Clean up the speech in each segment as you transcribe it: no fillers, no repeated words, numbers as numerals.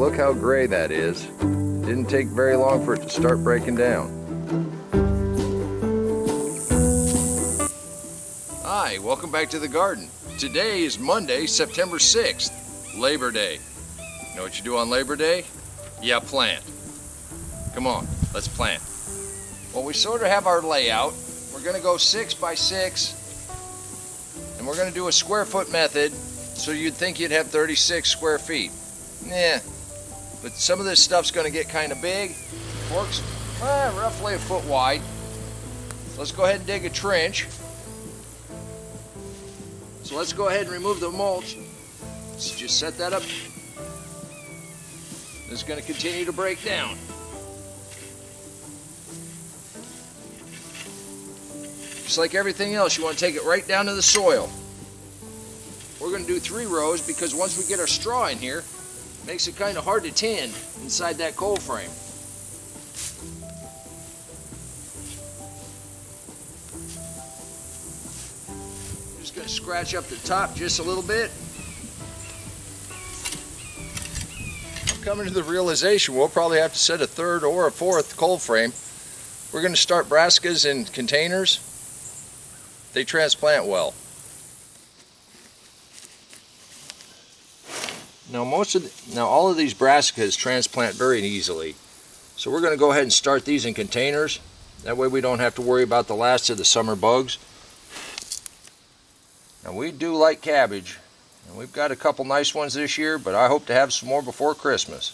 look how gray that is. Didn't take very long for it to start breaking down. Hi, welcome back to the garden. Today is Monday, September 6th, Labor Day. You know what you do on Labor Day? Yeah, plant. Come on, let's plant. Well, we sort of have our layout. We're gonna go 6 by 6, and we're gonna do a square foot method, so you'd think you'd have 36 square feet. Nah, but some of this stuff's gonna get kind of big. Forks, roughly a foot wide. So let's go ahead and dig a trench. So let's go ahead and remove the mulch. Let's just set that up. It's going to continue to break down. Just like everything else, you want to take it right down to the soil. We're going to do 3 rows because once we get our straw in here, it makes it kind of hard to tend inside that cold frame. Just going to scratch up the top just a little bit. I'm coming to the realization we'll probably have to set a 3rd or a 4th cold frame. We're going to start brassicas in containers. They transplant well. Now all of these brassicas transplant very easily. So we're going to go ahead and start these in containers. That way we don't have to worry about the last of the summer bugs. Now we do like cabbage, and we've got a couple nice ones this year, but I hope to have some more before Christmas.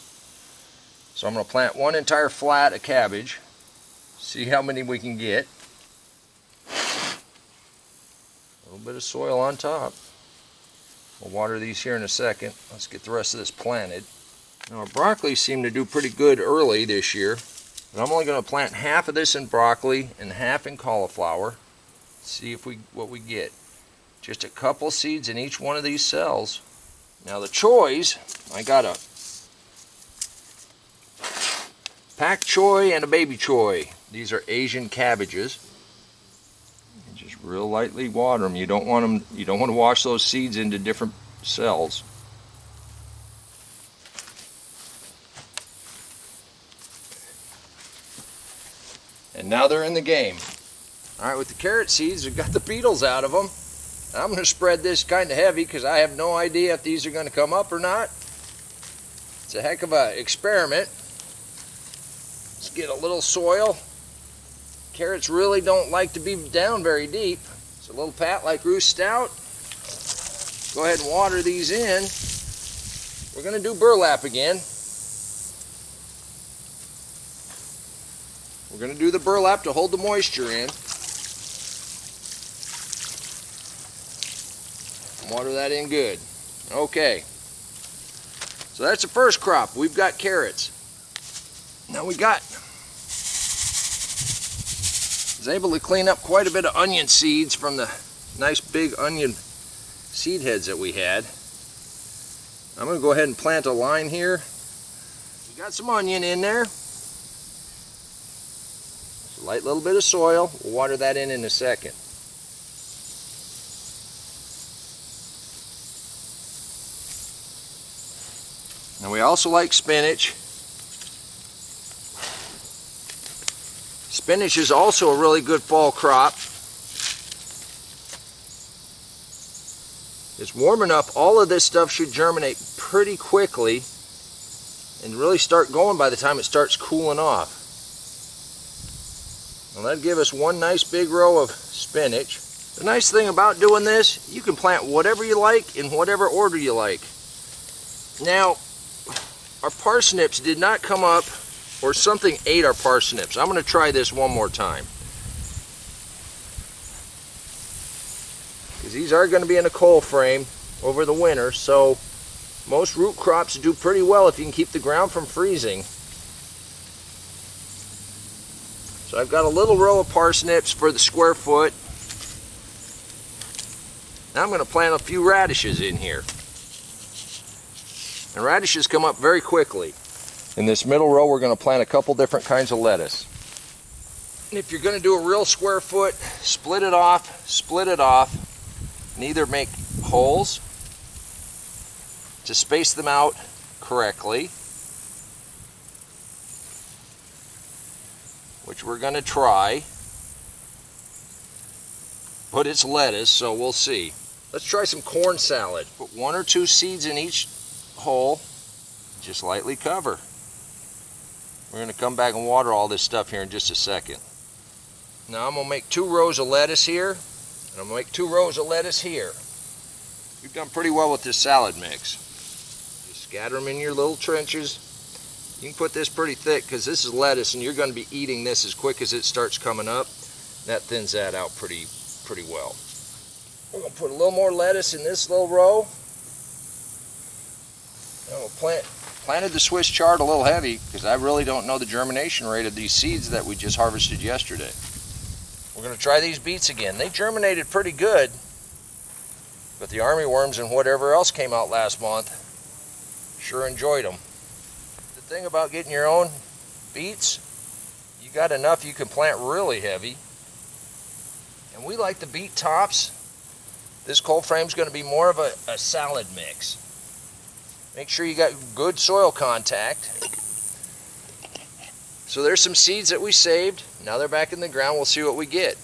So I'm going to plant one entire flat of cabbage, see how many we can get. A little bit of soil on top. We'll water these here in a second. Let's get the rest of this planted. Now our broccoli seem to do pretty good early this year, but I'm only going to plant half of this in broccoli and half in cauliflower. See if what we get. Just a couple seeds in each one of these cells. Now the choys, I got a pak choy and a baby choy. These are Asian cabbages. And just real lightly water them. You don't want to wash those seeds into different cells. And now they're in the game. All right, with the carrot seeds, we've got the beetles out of them. I'm going to spread this kind of heavy because I have no idea if these are going to come up or not. It's a heck of an experiment. Let's get a little soil. Carrots really don't like to be down very deep. It's a little pat like Roost Stout. Go ahead and water these in. We're going to do burlap again. We're going to do the burlap to hold the moisture in. Water that in good. Okay. So that's the first crop. We've got carrots. Now was able to clean up quite a bit of onion seeds from the nice big onion seed heads that we had. I'm going to go ahead and plant a line here. We got some onion in there. Just a light little bit of soil. We'll water that in a second. And we also like spinach. Spinach is also a really good fall crop. It's warm enough, all of this stuff should germinate pretty quickly and really start going by the time it starts cooling off. And that'll give us one nice big row of spinach. The nice thing about doing this, you can plant whatever you like in whatever order you like. Now, our parsnips did not come up, or something ate our parsnips. I'm going to try this one more time. Because these are going to be in a cold frame over the winter, so most root crops do pretty well if you can keep the ground from freezing. So I've got a little row of parsnips for the square foot. Now I'm going to plant a few radishes in here. And radishes come up very quickly. In this middle row, we're going to plant a couple different kinds of lettuce. And if you're going to do a real square foot, split it off, and either make holes to space them out correctly, which we're going to try. But it's lettuce, so we'll see. Let's try some corn salad. Put 1 or 2 seeds in each hole. Just lightly cover. We're going to come back and water all this stuff here in just a second. Now I'm going to make 2 rows of lettuce here, and I'm going to make 2 rows of lettuce here. You've done pretty well with this salad mix. Just scatter them in your little trenches. You can put this pretty thick because this is lettuce and you're going to be eating this as quick as it starts coming up. That thins that out pretty well. We're going to put a little more lettuce in this little row. And we'll planted the Swiss chard a little heavy because I really don't know the germination rate of these seeds that we just harvested yesterday. We're going to try these beets again. They germinated pretty good, but the army worms and whatever else came out last month sure enjoyed them. The thing about getting your own beets, you got enough you can plant really heavy. And we like the beet tops. This cold frame is going to be more of a salad mix. Make sure you got good soil contact. So there's some seeds that we saved. Now they're back in the ground. We'll see what we get.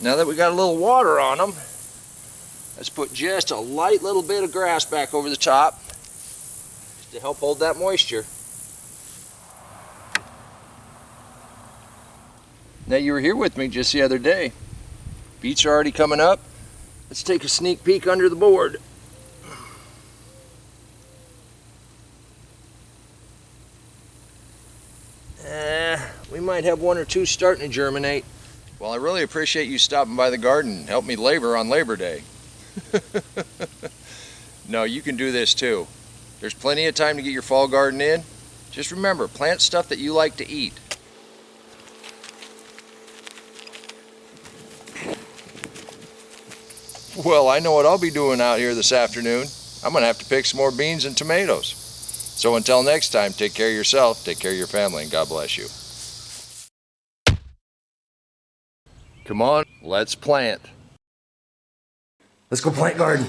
Now that we got a little water on them, let's put just a light little bit of grass back over the top just to help hold that moisture. Now you were here with me just the other day. Beets are already coming up. Let's take a sneak peek under the board. We might have 1 or 2 starting to germinate. Well, I really appreciate you stopping by the garden and help me labor on Labor Day. No, you can do this too. There's plenty of time to get your fall garden in. Just remember, plant stuff that you like to eat. Well, I know what I'll be doing out here this afternoon. I'm going to have to pick some more beans and tomatoes. So until next time, take care of yourself, take care of your family, and God bless you. Come on, let's plant. Let's go plant garden.